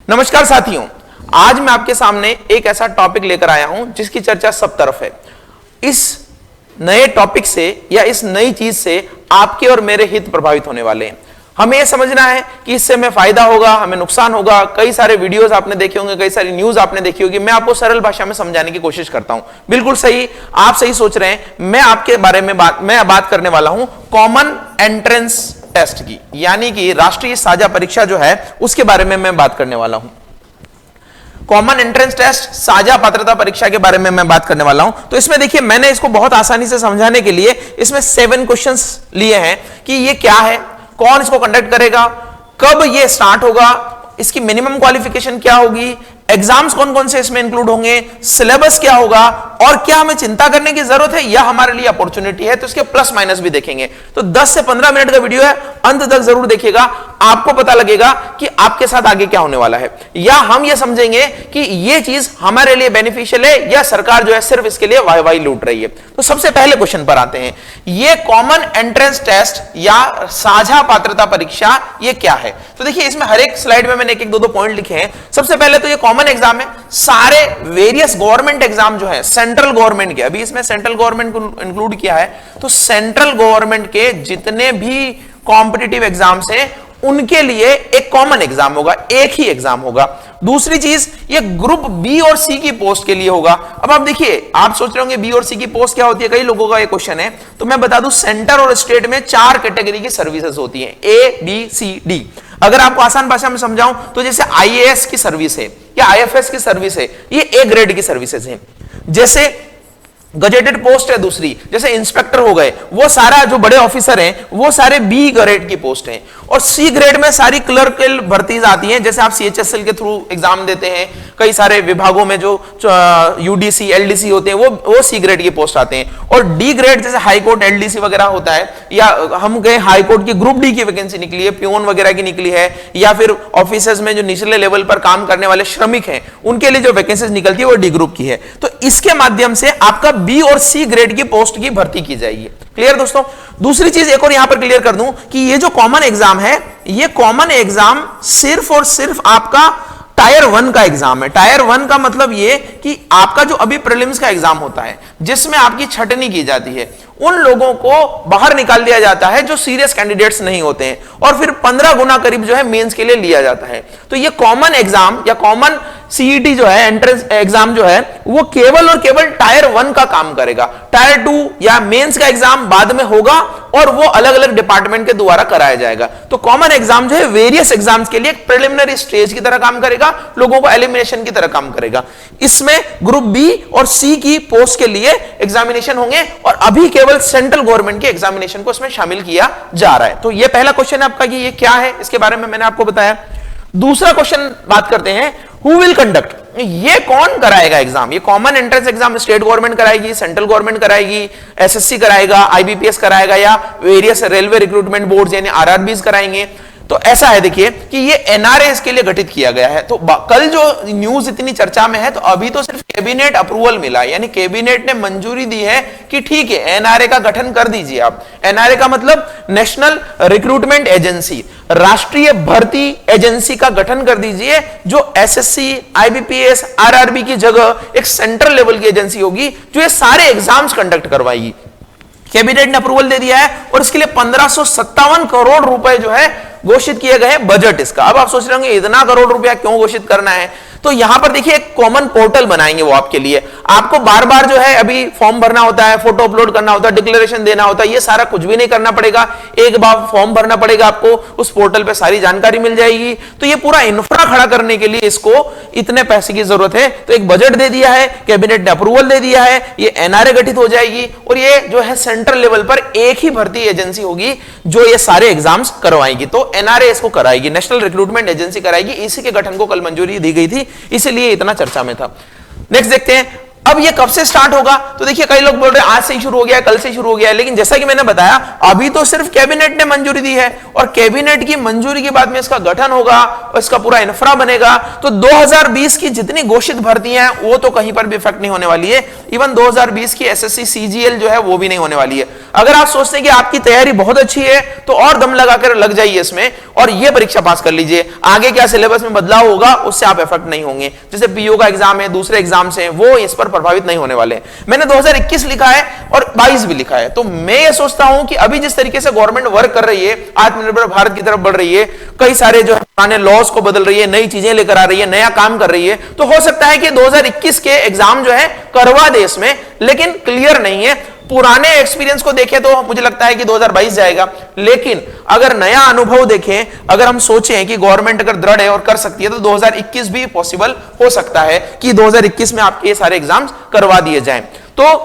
नमस्कार साथियों, आज मैं आपके सामने एक ऐसा टॉपिक लेकर आया हूं जिसकी चर्चा सब तरफ है। इस नए टॉपिक से या इस नई चीज से आपके और मेरे हित प्रभावित होने वाले हैं। हमें यह समझना है कि इससे हमें फायदा होगा, हमें नुकसान होगा। कई सारे वीडियोस आपने देखे होंगे, कई सारी न्यूज आपने देखी होगी। मैं आपको सरल भाषा में समझाने की कोशिश करता हूं। बिल्कुल सही, आप सही सोच रहे हैं। मैं आपके बारे में बात करने वाला हूं कॉमन एंट्रेंस टेस्ट की, यानी कि राष्ट्रीय साझा परीक्षा जो है उसके बारे में मैं बात करने वाला हूं। कॉमन एंट्रेंस टेस्ट, साझा पात्रता परीक्षा के बारे में मैं बात करने वाला हूं। तो इसमें देखिए, मैंने इसको बहुत आसानी से समझाने के लिए इसमें 7 क्वेश्चंस लिए हैं कि ये क्या है, कौन इसको कंडक्ट करेगा, कब ये स्टार्ट होगा, इसकी मिनिमम क्वालिफिकेशन क्या होगी, एग्जाम्स कौन कौन से इसमें इंक्लूड होंगे, सिलेबस क्या होगा और क्या हमें चिंता करने की जरूरत है या हमारे लिए अपॉर्चुनिटी है। तो इसके प्लस माइनस भी देखेंगे। तो 10 से 15 मिनट का वीडियो है, अंत तक जरूर देखिएगा। आपको पता लगेगा कि आपके साथ आगे क्या होने वाला है, या हम ये समझेंगे कि ये चीज हमारे लिए बेनिफिशियल है या सरकार जो है सिर्फ इसके लिए वाई लूट रही है। तो सबसे पहले क्वेश्चन पर आते हैं। ये कॉमन एंट्रेंस टेस्ट या साझा पात्रता परीक्षा ये क्या है? तो देखिए, इसमें हर एक स्लाइड में मैंने एक दो पॉइंट लिखे हैं। सबसे पहले तो ये कॉमन एग्जाम है। सारे वेरियस गवर्नमेंट एग्जाम जो है सेंट्रल गवर्नमेंट के, अभी इसमें सेंट्रल गवर्नमेंट को इंक्लूड किया है, तो सेंट्रल गवर्नमेंट के जितने भी कॉम्पिटिटिव एग्जाम्स हैं उनके लिए एक कॉमन एग्जाम होगा, एक ही एग्जाम होगा। दूसरी चीज, ये ग्रुप बी और सी की पोस्ट के लिए होगा। अब आप देखिए, आप सोच रहे होंगे बी और सी की पोस्ट क्या होती है, कई लोगों का ये क्वेश्चन है। तो मैं बता दूं, सेंटर और स्टेट में 4 कैटेगरी की सर्विसेज होती हैं, ए बी सी डी। अगर आपको आसान भाषा में समझाऊं तो जैसे आईएएस की सर्विस है या आईएफएस की सर्विस है, ये ए ग्रेड की सर्विसेज हैं। जैसे गजेटेड पोस्ट है दूसरी, जैसे इंस्पेक्टर हो गए, वो सारा जो बड़े ऑफिसर हैं वो सारे बी ग्रेड की पोस्ट हैं। और सी ग्रेड में सारी क्लर्कल भर्तीज आती हैं, जैसे आप सीएचएसएल के थ्रू एग्जाम देते हैं। कई सारे विभागों में जो यूडीसी एलडीसी होते हैं वो सी ग्रेड की पोस्ट आते हैं। और डी ग्रेड जैसे हाई कोर्ट एलडीसी वगैरह होता है, या हम गए हाई कोर्ट की ग्रुप डी की वैकेंसी निकली है, प्यून वगैरह की निकली है, या फिर ऑफिसर्स में जो निचले लेवल पर काम करने वाले श्रमिक हैं उनके लिए जो वैकेंसीज निकलती है वो डी ग्रुप की है। तो इसके माध्यम से आपका बी और सी ग्रेड की पोस्ट की भर्ती की जाएगी। क्लियर दोस्तों? दूसरी चीज एक और यहां पर क्लियर कर दूं कि ये जो कॉमन एग्जाम है, ये कॉमन एग्जाम सिर्फ और सिर्फ आपका टायर 1 का एग्जाम है। टायर 1 का मतलब ये कि आपका जो अभी प्रीलिम्स का एग्जाम होता है जिसमें आपकी छटनी की जाती है, उन लोगों को बाहर निकाल दिया जाता है जो सीरियस कैंडिडेट्स नहीं होते हैं, और फिर 15 गुना करीब जो है मेंस के लिए लिया जाता है। तो ये कॉमन एग्जाम या कॉमन सीईटी जो है, एंट्रेंस एग्जाम जो है, वो केवल और केवल टायर 1 का काम करेगा। टायर 2 या मेंस का एग्जाम बाद में होगा और वो अलग अलग डिपार्टमेंट के द्वारा कराया जाएगा। तो कॉमन एग्जाम जो है वेरियस एग्जाम्स के लिए एक प्रिलिमिनरी स्टेज की तरह काम करेगा, लोगों को एलिमिनेशन की तरह काम करेगा। इसमें ग्रुप बी और सी की पोस्ट के लिए एग्जामिनेशन होंगे, और अभी केवल सेंट्रल गवर्नमेंट के एग्जामिनेशन को इसमें शामिल किया जा रहा है। तो ये पहला क्वेश्चन है आपका कि ये क्या है, इसके बारे में मैंने आपको बताया। दूसरा क्वेश्चन बात करते हैं, हु विल कंडक्ट, ये कौन कराएगा एग्जाम? ये common entrance exam state government कराएगी, सेंट्रल गवर्नमेंट कराएगी, एसएससी कराएगा, आईबीपीएस कराएगा, या वेरियस रेलवे रिक्रूटमेंट बोर्ड यानी आरआरबीज कराएंगे? तो ऐसा है देखिए कि ये एनआरए इसके लिए गठित किया गया है। तो कल जो न्यूज इतनी चर्चा में है, तो अभी तो सिर्फ कैबिनेट अप्रूवल मिला, यानी कैबिनेट ने मंजूरी दी है कि ठीक है एनआरए का गठन कर दीजिए आप। एनआरए का मतलब नेशनल रिक्रूटमेंट एजेंसी, राष्ट्रीय भर्ती एजेंसी का गठन कर दीजिए, जो एसएससी, आईबीपीएस, आरआरबी की जगह एक सेंट्रल लेवल की एजेंसी होगी जो ये सारे एग्जाम्स कंडक्ट करवाएगी। कैबिनेट ने अप्रूवल दे दिया है, और इसके लिए 1557 करोड़ रुपए जो है घोषित किए गए बजट इसका। अब आप सोच रहे होंगे इतना करोड़ रुपया क्यों घोषित करना है? तो यहां पर देखिए एक कॉमन पोर्टल बनाएंगे वो आपके लिए। आपको बार बार जो है अभी फॉर्म भरना होता है, फोटो अपलोड करना होता है, डिक्लेरेशन देना होता है, ये सारा कुछ भी नहीं करना पड़ेगा। एक बार फॉर्म भरना पड़ेगा आपको, उस पोर्टल पे सारी जानकारी मिल जाएगी। तो ये पूरा इंफ्रा खड़ा करने के लिए इसको इतने पैसे की जरूरत है। तो एक बजट दे दिया है, कैबिनेट ने अप्रूवल दे दिया है, ये एनआरए गठित हो जाएगी, और ये जो है सेंट्रल लेवल पर एक ही भर्ती एजेंसी होगी जो ये सारे एग्जाम्स करवाएगी। तो एनआरए इसको कराएगी, नेशनल रिक्रूटमेंट एजेंसी कराएगी। इसी के गठन को कल मंजूरी दी गई थी, इसलिए इतना चर्चा में था। नेक्स्ट देखते हैं, अब ये कब से स्टार्ट होगा? तो देखिए कई लोग बोल रहे हैं आज से ही शुरू हो गया, कल से शुरू हो गया, लेकिन जैसा कि मैंने बताया अभी तो सिर्फ कैबिनेट ने मंजूरी दी है और कैबिनेट की मंजूरी के बाद में इसका गठन होगा और इसका पूरा इंफ्रा बनेगा। तो 2020 की जितनी घोषित भर्तियां हैं वो तो कहीं पर भी इफेक्ट नहीं होने वाली है। इवन 2020 की एसएससी सीजीएल जो है वो भी नहीं होने वाली है। अगर आप सोचते हैं कि आपकी तैयारी बहुत अच्छी है तो और दम लगाकर लग जाइए इसमें और ये परीक्षा पास कर लीजिए। आगे क्या सिलेबस में बदलाव होगा उससे आप इफेक्ट नहीं होंगे। जैसे पीओ का एग्जाम है, दूसरे एग्जाम्स हैं, वो इस पर प्रभावित नहीं होने वाले। मैंने 2021 लिखा है और 22 भी लिखा है। तो मैं ये सोचता हूं कि अभी जिस तरीके से गवर्नमेंट वर्क कर रही है, आत्मनिर्भर भारत की तरफ बढ़ रही है, कई सारे जो पुराने लॉज को बदल रही है, नई चीजें लेकर आ रही है, नया काम कर रही है, तो हो सकता है कि 2021 के एग्जाम जो है करवा दे इसमें, लेकिन क्लियर नहीं है। पुराने एक्सपीरियंस को देखें तो मुझे लगता है कि 2022 जाएगा, लेकिन अगर नया अनुभव देखें, अगर हम सोचें कि गवर्नमेंट अगर दृढ़ है और कर सकती है तो 2021 भी पॉसिबल हो सकता है कि 2021 में आपके सारे एग्जाम्स करवा दिए जाएं। तो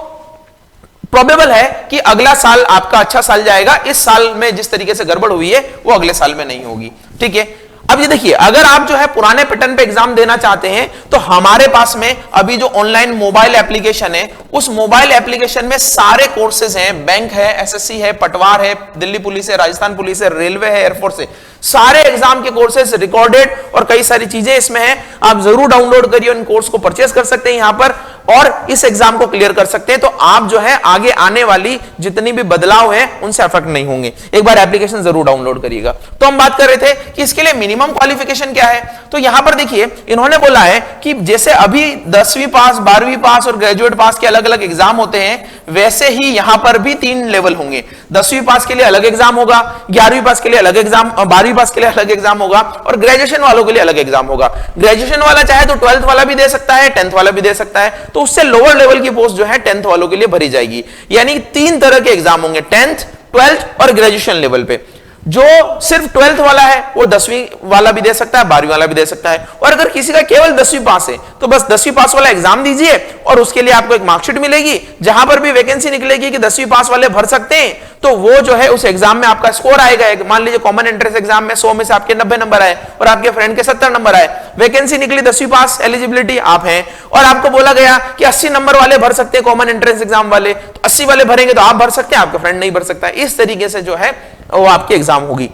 प्रोबेबल है कि अगला साल आपका अच्छा साल जाएगा। इस साल में जिस तरीके से गड़बड़ हुई है वो अगले साल में नहीं होगी। ठीक है, अब ये देखिए, अगर आप जो है पुराने पैटर्न पे एग्जाम देना चाहते हैं तो हमारे पास में अभी जो ऑनलाइन मोबाइल एप्लीकेशन है, उस मोबाइल एप्लीकेशन में सारे कोर्सेज हैं। बैंक है, एसएससी है, पटवार है, दिल्ली पुलिस है, राजस्थान पुलिस है, रेलवे है, एयरफोर्स है, सारे एग्जाम के कोर्सेज रिकॉर्डेड और कई सारी चीजें इसमें हैं। आप जरूर डाउनलोड करिए, इन कोर्स को परचेस कर सकते हैं यहां पर और इस एग्जाम को क्लियर कर सकते हैं। तो आप जो है आगे आने वाली जितनी भी बदलाव है उनसे अफेक्ट नहीं होंगे। एक बार एप्लीकेशन जरूर डाउनलोड करिएगा। तो हम बात कर रहे थे कि इसके लिए मिनिमम क्वालिफिकेशन क्या है। तो यहां पर देखिए इन्होंने बोला है कि जैसे अभी 10वीं पास, 12वीं पास और ग्रेजुएट पास के अलग अलग एग्जाम होते हैं, वैसे ही यहां पर भी 3 लेवल होंगे। 10वीं पास के लिए अलग एग्जाम होगा, 11वीं पास के लिए अलग एग्जाम, 12वीं पास के लिए अलग एग्जाम होगा और ग्रेजुएशन वालों के लिए अलग एग्जाम होगा। ग्रेजुएशन वाला चाहे तो 12th वाला भी दे सकता है, 10th वाला भी दे सकता है। तो उससे लोअर लेवल की पोस्ट जो है 10th वालों के लिए भरी जाएगी। यानी 3 तरह के एग्जाम होंगे, 10th, 12th और ग्रेजुएशन लेवल पे। जो सिर्फ 12th वाला है वो 10वीं वाला भी दे सकता है, 12वीं वाला भी दे सकता है। और अगर किसी का केवल 10वीं पास है तो बस 10वीं पास वाला एग्जाम दीजिए और उसके लिए आपको एक मार्कशीट मिलेगी। जहां पर भी वैकेंसी निकलेगी कि 10वीं पास वाले भर सकते हैं तो वो जो है उस एग्जाम में आपका स्कोर आएगा। मान लीजिए कॉमन एंट्रेंस एग्जाम में 100 में से आपके 90 नंबर आए और आपके फ्रेंड के 70 नंबर आए, वैकेंसी निकली 10वीं पास, एलिजिबिलिटी आप हैं और आपको बोला गया कि 80 नंबर वाले भर सकते हैं कॉमन एंट्रेंस एग्जाम वाले, तो 80 वाले भरेंगे तो आप भर सकते हैं, आपका फ्रेंड नहीं भर सकता। इस तरीके से जो है वो आपकी एग्जाम होगी।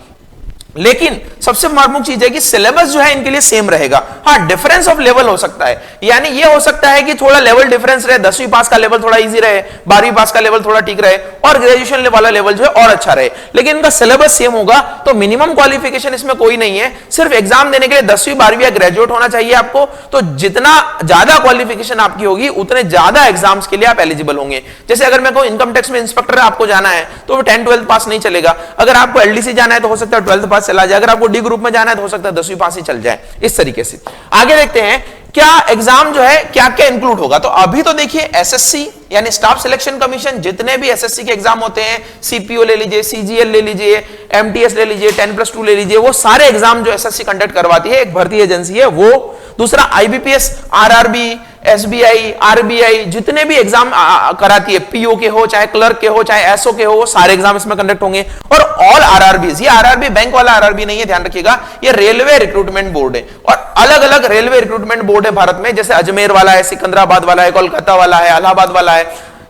लेकिन सबसे प्रमुख चीज है कि सिलेबस जो है इनके लिए सेम रहेगा। हाँ, डिफरेंस ऑफ लेवल हो सकता है, यानी ये हो सकता है कि थोड़ा लेवल डिफरेंस रहे, 10वीं पास का लेवल थोड़ा इजी रहे, 12वीं पास का लेवल थोड़ा ठीक रहे और ग्रेजुएशन वाला लेवल जो है और अच्छा रहे, लेकिन इनका सिलेबस सेम होगा। तो मिनिमम क्वालिफिकेशन इसमें कोई नहीं है, सिर्फ एग्जाम देने के लिए 10वीं 12वीं या ग्रेजुएट होना चाहिए आपको। तो जितना ज्यादा क्वालिफिकेशन आपकी होगी उतने ज्यादा एग्जाम्स के लिए आप एलिजिबल होंगे। जैसे अगर मैं कोई इनकम टैक्स में इंस्पेक्टर आपको जाना है तो वो 10th-12th पास नहीं चलेगा। अगर आपको एलडीसी जाना है तो हो सकता है 12th पास चला जाए, अगर आपको डी ग्रुप में जाना है तो हो सकता है 10वीं पास ही चल जाए। इस तरीके से आगे देखते हैं क्या एग्जाम जो है क्या क्या इंक्लूड होगा। तो अभी तो देखिए एसएससी यानी स्टाफ सिलेक्शन कमीशन, जितने भी एसएससी के एग्जाम होते हैं, सीपीओ ले लीजिए, सीजीएल ले लीजिए, एमटीएस ले लीजिए, 10+2 ले लीजिए, वो सारे एग्जाम जो एसएससी कंडक्ट करवाती है, एक भर्ती एजेंसी है वो। दूसरा आईबीपीएस, आरआरबी, एसबीआई, आरबीआई जितने भी एग्जाम कराती है, पीओ के हो चाहे क्लर्क के हो चाहे एसओ के हो, वो सारे एग्जाम इसमें कंडक्ट होंगे। और ऑल आरआरबीज, ये आरआरबी बैंक वाला आरआरबी नहीं है, ध्यान रखिएगा, ये रेलवे रिक्रूटमेंट बोर्ड है और अलग अलग रेलवे रिक्रूटमेंट बोर्ड है भारत में, जैसे अजमेर वाला है, सिकंदराबाद वाला है, कोलकाता वाला है, इलाहाबाद वाला है,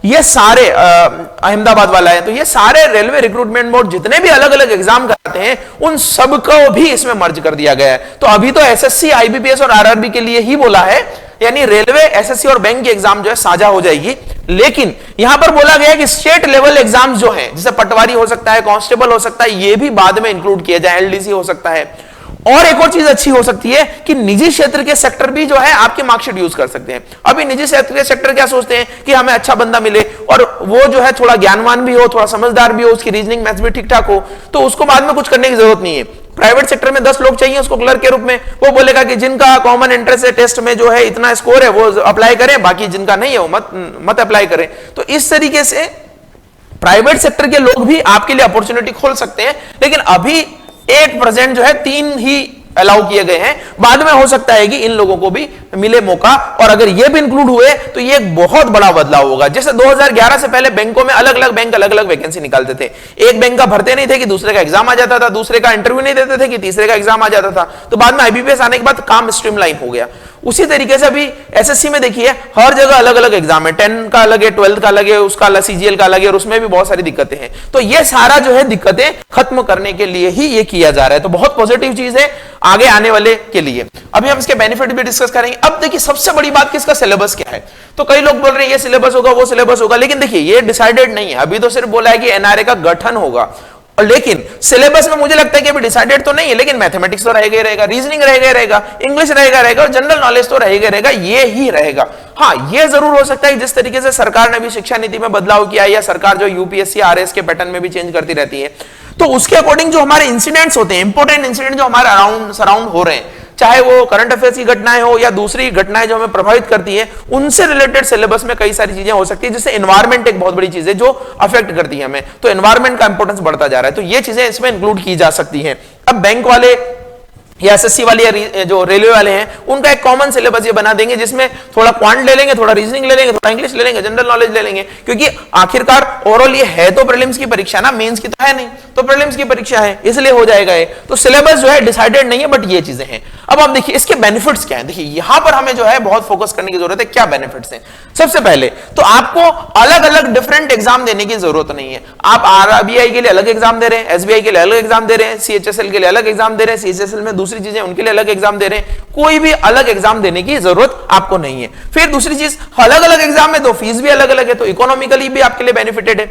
ये सारे अहमदाबाद वाला है। तो ये सारे रेलवे रिक्रूटमेंट बोर्ड जितने भी अलग अलग एग्जाम कराते हैं उन सबको भी इसमें मर्ज कर दिया गया है। तो अभी तो एसएससी, आईबीपीएस और आरआरबी के लिए ही बोला है, यानी रेलवे, एसएससी और बैंक की एग्जाम जो है साझा हो जाएगी। लेकिन यहां पर बोला गया है कि स्टेट लेवल एग्जाम्स जो हैं, जैसे पटवारी हो सकता है, कांस्टेबल हो सकता है, ये भी बाद में इंक्लूड किया जाए, एलडीसी हो सकता है। और एक और चीज अच्छी हो सकती है कि निजी क्षेत्र के सेक्टर भी जो है आपकी मार्कशीट यूज कर सकते हैं। अभी निजी क्षेत्र के सेक्टर क्या सोचते हैं कि हमें अच्छा बंदा मिले और वो जो है थोड़ा ज्ञानवान भी हो, थोड़ा समझदार भी हो, उसकी रीजनिंग मैथ्स भी ठीक ठाक हो, तो उसको बाद में कुछ करने की जरूरत नहीं है। प्राइवेट सेक्टर में 10 लोग चाहिए उसको क्लर्क के रूप में, वो बोलेगा कि जिनका कॉमन एंट्रेंस टेस्ट में जो है इतना स्कोर है वो अप्लाई करें, बाकी जिनका नहीं है वो मत अप्लाई करें। तो इस तरीके से प्राइवेट सेक्टर के लोग भी आपके लिए अपॉर्चुनिटी खोल सकते हैं। लेकिन अभी 8% जो है 3 ही अलाउ किए गए हैं, बाद में हो सकता है कि इन लोगों को भी मिले मौका, और अगर ये भी इंक्लूड हुए तो ये एक बहुत बड़ा बदलाव होगा। जैसे 2011 से पहले बैंकों में अलग अलग बैंक अलग अलग वैकेंसी निकालते थे, एक बैंक का भरते नहीं थे कि दूसरे का एग्जाम आ जाता था, दूसरे का इंटरव्यू नहीं देते थे कि तीसरे का एग्जाम आ जाता था। तो बाद में आईबीपीएस आने के बाद काम स्ट्रीमलाइन हो गया उसी तरीके से अभी एसएससी में देखिए हर जगह अलग अलग एग्जाम है, 10 का अलग है, 12 का अलग है, उसका अलग सीजीएल का अलग है, और उसमें भी बहुत सारी दिक्कतें हैं। तो ये सारा जो है दिक्कतें खत्म करने के लिए ही ये किया जा रहा है, तो बहुत पॉजिटिव चीज है आगे आने वाले के लिए। अभी हम इसके बेनिफिट भी डिस्कस करेंगे। अब देखिए सबसे बड़ी बात कि इसका सिलेबस क्या है। तो कई लोग बोल रहे हैं ये सिलेबस होगा वो सिलेबस होगा, लेकिन देखिए ये डिसाइडेड नहीं है, अभी तो सिर्फ बोला है कि एनआरए का गठन होगा, लेकिन सिलेबस में मुझे लगता है कि अभी डिसाइडेड तो नहीं है, लेकिन मैथमेटिक्स तो रहेगा ही रहेगा, रीजनिंग रहेगा, इंग्लिश रहेगा और जनरल नॉलेज तो रहेगा, ये ही रहेगा। हाँ, ये जरूर हो सकता है जिस तरीके से सरकार ने भी शिक्षा नीति में बदलाव किया है, या सरकार जो यूपीएससी आरएस के पैटर्न में भी चेंज करती रहती है, तो उसके अकॉर्डिंग जो हमारे इंसिडेंट्स होते हैं, इंपॉर्टेंट इंसिडेंट जो हमारे अराउंड सराउंड हो रहे हैं, चाहे वो करंट अफेयर्स की घटनाएं हो या दूसरी घटनाएं जो हमें प्रभावित करती है, उनसे रिलेटेड सिलेबस में कई सारी चीजें हो सकती है, जिससे एनवायरमेंट एक बहुत बड़ी चीज है जो अफेक्ट करती है हमें, तो एनवायरमेंट का इंपॉर्टेंस बढ़ता जा रहा है, तो ये चीजें इसमें इंक्लूड की जा सकती हैं। अब बैंक वाले या एसएससी वाले या जो रेलवे वाले हैं, उनका एक कॉमन सिलेबस ये बना देंगे जिसमें थोड़ा क्वांट ले लेंगे, थोड़ा रीजनिंग ले लेंगे, थोड़ा इंग्लिश ले लेंगे, जनरल नॉलेज ले लेंगे, क्योंकि आखिरकार ओवरऑल ये है तो प्रीलिम्स की परीक्षा ना, मेंस की तो है नहीं, तो प्रीलिम्स की परीक्षा है इसलिए हो जाएगा ये। तो सिलेबस जो है डिसाइडेड नहीं है, बट ये चीजें हैं। अब आप देखिए इसके बेनिफिट्स क्या है। देखिए यहां पर हमें जो है बहुत फोकस करने की जरूरत है, क्या बेनिफिट्स हैं। सबसे पहले तो आपको अलग अलग डिफरेंट एग्जाम देने की जरूरत नहीं है। आप आरबीआई के लिए अलग एग्जाम दे रहे हैं, एसबीआई के लिए अलग एग्जाम दे रहे हैं, सीएचएसएल के लिए अलग एग्जाम दे रहे हैं, सीएचएसएल में दूसरी चीजें उनके लिए अलग एग्जाम दे रहे हैं, कोई भी अलग एग्जाम देने की जरूरत आपको नहीं है। फिर दूसरी चीज, अलग अलग एग्जाम में तो फीस भी अलग अलग है, तो इकोनॉमिकली भी आपके लिए बेनिफिटेड है,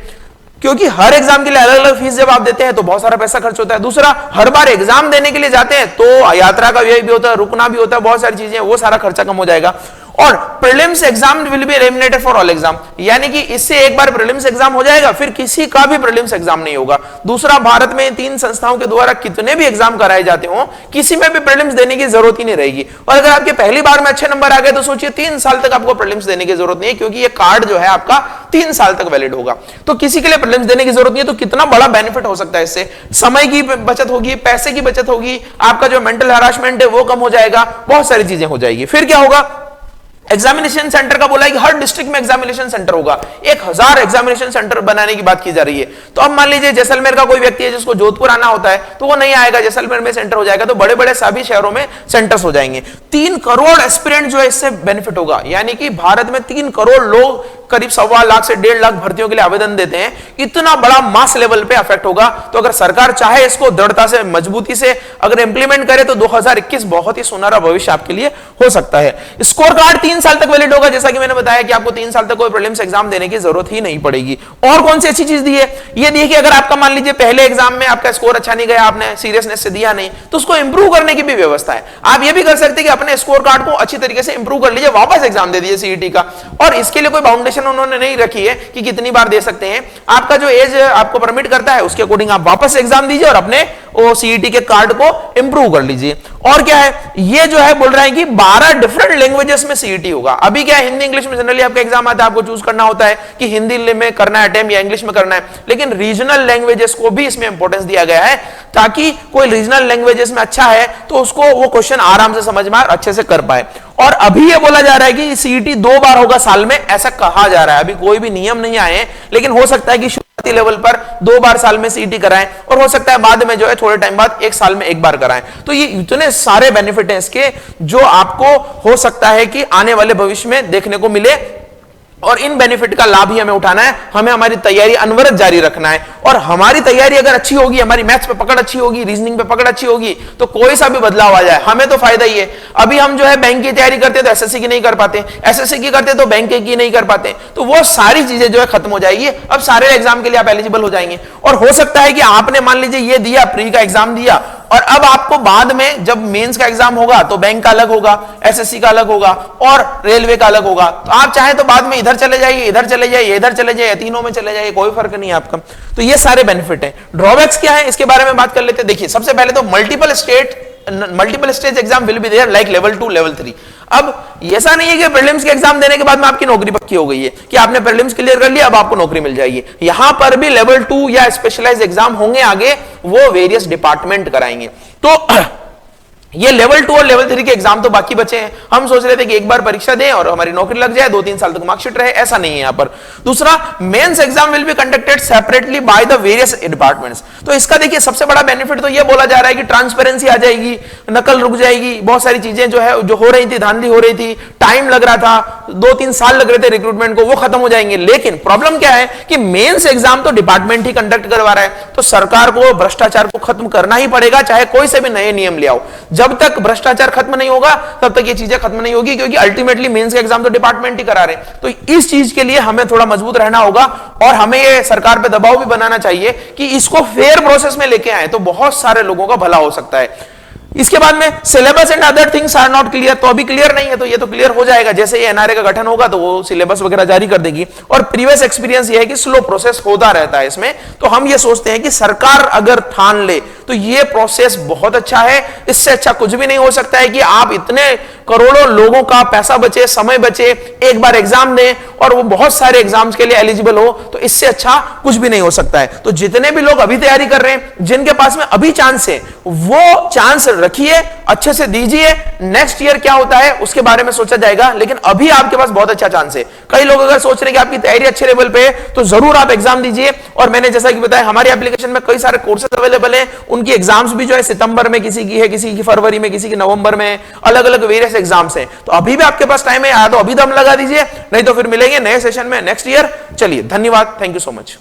क्योंकि हर एग्जाम के लिए अलग अलग फीस जब आप देते हैं तो बहुत सारा पैसा खर्च होता है। दूसरा, हर बार एग्जाम देने के लिए जाते हैं तो यात्रा का व्यय भी होता है, रुकना भी होता है, बहुत सारी चीजें, वो सारा खर्चा कम हो जाएगा। और prelims exam will be eliminated for all exam, यानी कि इससे एक बार प्रीलिम्स एग्जाम हो जाएगा, फिर किसी का भी प्रीलिम्स एग्जाम नहीं होगा। दूसरा, भारत में 3 संस्थाओं के द्वारा कितने भी एग्जाम कराए जाते हो, किसी में भी प्रीलिम्स देने की जरूरत ही नहीं रहेगी। और अगर आपके पहली बार में अच्छे नंबर आ गए तो सोचिए 3 साल तक आपको प्रीलिम्स देने की जरूरत नहीं है, क्योंकि ये कार्ड जो है आपका 3 साल तक वैलिड होगा। तो किसी के लिए प्रीलिम्स देने की जरूरत नहीं है। तो कितना बड़ा बेनिफिट हो सकता है इससे, समय की बचत होगी, पैसे की बचत होगी, आपका जो मेंटल हरासमेंट है वो कम हो जाएगा, बहुत सारी चीजें हो जाएगी। फिर क्या होगा, एग्जामिनेशन सेंटर का बोला है कि हर डिस्ट्रिक्ट में एग्जामिनेशन सेंटर होगा, 1000 एग्जामिनेशन सेंटर बनाने की बात की जा रही है। तो अब मान लीजिए जैसलमेर का कोई व्यक्ति है जिसको जोधपुर आना होता है, तो वो नहीं आएगा, जैसलमेर में सेंटर हो जाएगा, तो बड़े बड़े सभी शहरों में सेंटर्स हो जाएंगे। 3 करोड़ एस्पिरेंट जो है इससे बेनिफिट होगा, यानी कि भारत में 3 करोड़ लोग करीब 1.25 लाख से 1.5 लाख भर्तियों के लिए आवेदन देते हैं, इतना बड़ा मास लेवल पे अफेक्ट होगा। तो अगर सरकार चाहे इसको दृढ़ता से मजबूती से अगर इंप्लीमेंट करे तो 2021 बहुत ही सुनहरा भविष्य आपके लिए हो सकता है। स्कोर कार्ड 3 साल तक वैलिड होगा, जैसा कि मैंने बताया कि आपको 3 साल तक कोई प्रीलिम्स एग्जाम देने की जरूरत ही नहीं पड़ेगी। और कौन सी अच्छी चीज दी है, ये देखिए, अगर आपका मान लीजिए पहले एग्जाम में आपका स्कोर अच्छा नहीं गया, आपने सीरियसनेस से दिया नहीं, तो उसको इंप्रूव करने की भी व्यवस्था है। आप ये भी कर सकते हैं कि अपने स्कोर कार्ड को अच्छी तरीके से इंप्रूव कर लीजिए, वापस एग्जाम दे दीजिए सीईटी का, और इसके लिए कोई बाउंडेशन उन्होंने नहीं रखी है कि कितनी बार दे सकते हैं। आपका जो एज आपको परमिट करता है उसके अकॉर्डिंग आप वापस एग्जाम दीजिए और अपने सीईटी के कार्ड को इंप्रूव कर लीजिए। और क्या है, ये जो है बोल रहा है कि 12 डिफरेंट लैंग्वेजेस में सीईटी होगा। अभी क्या है, हिंदी इंग्लिश में जनरली आपका एग्जाम आता है, आपको चूज करना होता है कि हिंदी में करना है अटेम्प्ट या इंग्लिश में करना है, लेकिन रीजनल लैंग्वेजेस को भी इसमें इंपॉर्टेंस दिया गया है, ताकि कोई रीजनल लैंग्वेजेस में अच्छा है तो उसको वो क्वेश्चन आराम से समझ में अच्छे से कर पाए। और अभी ये बोला जा रहा है कि सीईटी 2 बार होगा साल में, ऐसा कहा जा रहा है। अभी कोई भी नियम नहीं आए हैं, लेकिन हो सकता है कि शुरुआती लेवल पर 2 बार साल में सीईटी कराएं, और हो सकता है बाद में जो है थोड़े टाइम बाद 1 साल में 1 बार कराएं। तो ये इतने सारे बेनिफिट हैं इसके, जो आपको हो सकता है कि आने वाले भविष्य में देखने को मिले, और इन बेनिफिट का लाभ ही हमें उठाना है। हमें हमारी तैयारी अनवरत जारी रखना है, और हमारी तैयारी अगर अच्छी होगी, हमारी मैथ्स पे पकड़ अच्छी होगी, रीजनिंग पे पकड़ अच्छी होगी, तो कोई सा भी बदलाव आ जाए हमें तो फायदा ही है। अभी हम जो है बैंक की तैयारी करते तो एसएससी की नहीं कर पाते, एसएससी की करते तो बैंक की नहीं कर पाते, तो वो सारी चीजें जो है खत्म हो जाएगी। अब सारे एग्जाम के लिए आप एलिजिबल हो जाएंगे। और हो सकता है कि आपने मान लीजिए ये दिया, प्री का एग्जाम दिया, और अब आपको बाद में जब मेंस का एग्जाम होगा तो बैंक का अलग होगा, एसएससी का अलग होगा, और रेलवे का अलग होगा। तो आप चाहे तो बाद में इधर चले जाइए, इधर चले जाइए, इधर चले जाइए, तीनों में चले जाइए, कोई फर्क नहीं है आपका। तो ये सारे बेनिफिट हैं। ड्रॉबैक्स क्या है इसके बारे में बात कर लेते हैं। देखिए, सबसे पहले तो multiple stage exam will be there like level 2 level 3। अब ऐसा नहीं है कि प्रीलिम्स के एग्जाम देने के बाद में आपकी नौकरी पक्की हो गई है, कि आपने प्रीलिम्स क्लियर कर लिया अब आपको नौकरी मिल जाएगी। यहां पर भी लेवल 2 या स्पेशलाइज्ड एग्जाम होंगे आगे, वो वेरियस डिपार्टमेंट कराएंगे। तो ये लेवल 2 और लेवल 3 के एग्जाम तो बाकी बचे हैं। हम सोच रहे थे कि एक बार परीक्षा दें और हमारी नौकरी लग जाए, 2-3 साल तक मार्कशीट रहे, ऐसा नहीं है यहां पर। दूसरा, mains exam will be conducted separately by the various departments. तो इसका देखिए सबसे बड़ा बेनिफिट तो ये बोला जा रहा है कि ट्रांसपेरेंसी आ जाएगी, नकल रुक जाएगी, बहुत सारी चीजें जो हो रही थी, धांधली हो रही थी, टाइम लग रहा था, 2-3 साल लग रहे थे रिक्रूटमेंट को, वो खत्म हो जाएंगे। लेकिन प्रॉब्लम क्या है कि मेंस एग्जाम तो डिपार्टमेंट ही कंडक्ट करवा रहा है, तो सरकार को भ्रष्टाचार को खत्म करना ही पड़ेगा, चाहे कोई से भी नए नियम ले आओ। जब तक भ्रष्टाचार खत्म नहीं होगा तब तक ये चीजें खत्म नहीं होगी, क्योंकि अल्टीमेटली मेंस का एग्जाम तो डिपार्टमेंट ही करा रहे हैं। तो इस चीज के लिए हमें थोड़ा मजबूत रहना होगा और हमें ये सरकार पे दबाव भी बनाना चाहिए कि इसको फेयर प्रोसेस में लेके आए, तो बहुत सारे लोगों का भला हो सकता है। इसके बाद में syllabus and other things are not clear, तो अभी क्लियर नहीं है, तो ये तो क्लियर हो जाएगा जैसे ये एनआरए का गठन होगा, तो वो सिलेबस वगैरह जारी कर देगी। और प्रीवियस एक्सपीरियंस ये है कि स्लो प्रोसेस होता रहता है इसमें, तो हम ये सोचते हैं कि सरकार अगर ठान ले तो ये प्रोसेस बहुत अच्छा है। इससे अच्छा कुछ भी नहीं हो सकता है कि आप इतने करोड़ों लोगों का पैसा बचे, समय बचे, एक बार एग्जाम दें और वो बहुत सारे एग्जाम्स के लिए एलिजिबल हो, तो इससे अच्छा कुछ भी नहीं हो सकता है। तो जितने भी लोग अभी तैयारी कर रहे हैं, जिनके पास में अभी चांस है, वो चांस रखिए, अच्छे से दीजिए। नेक्स्ट ईयर क्या होता है उसके बारे में सोचा जाएगा, लेकिन अभी आपके पास बहुत अच्छा चांस है। कई लोग अगर सोच रहे हैं कि आपकी तैयारी अच्छे लेवल पे है, तो जरूर आप एग्जाम दीजिए। और मैंने जैसा कि बताया, हमारी एप्लीकेशन में कई सारे कोर्सेज अवेलेबल हैं, उनकी एग्जाम्स भी जो है सितंबर में किसी की है, किसी की फरवरी में, किसी की नवंबर में, अलग अलग वेरियस एग्जाम्स हैं। तो अभी भी आपके पास टाइम है, या तो अभी दम लगा दीजिए, नहीं तो फिर मिलेंगे नए सेशन में नेक्स्ट ईयर। चलिए, धन्यवाद, थैंक यू सो मच।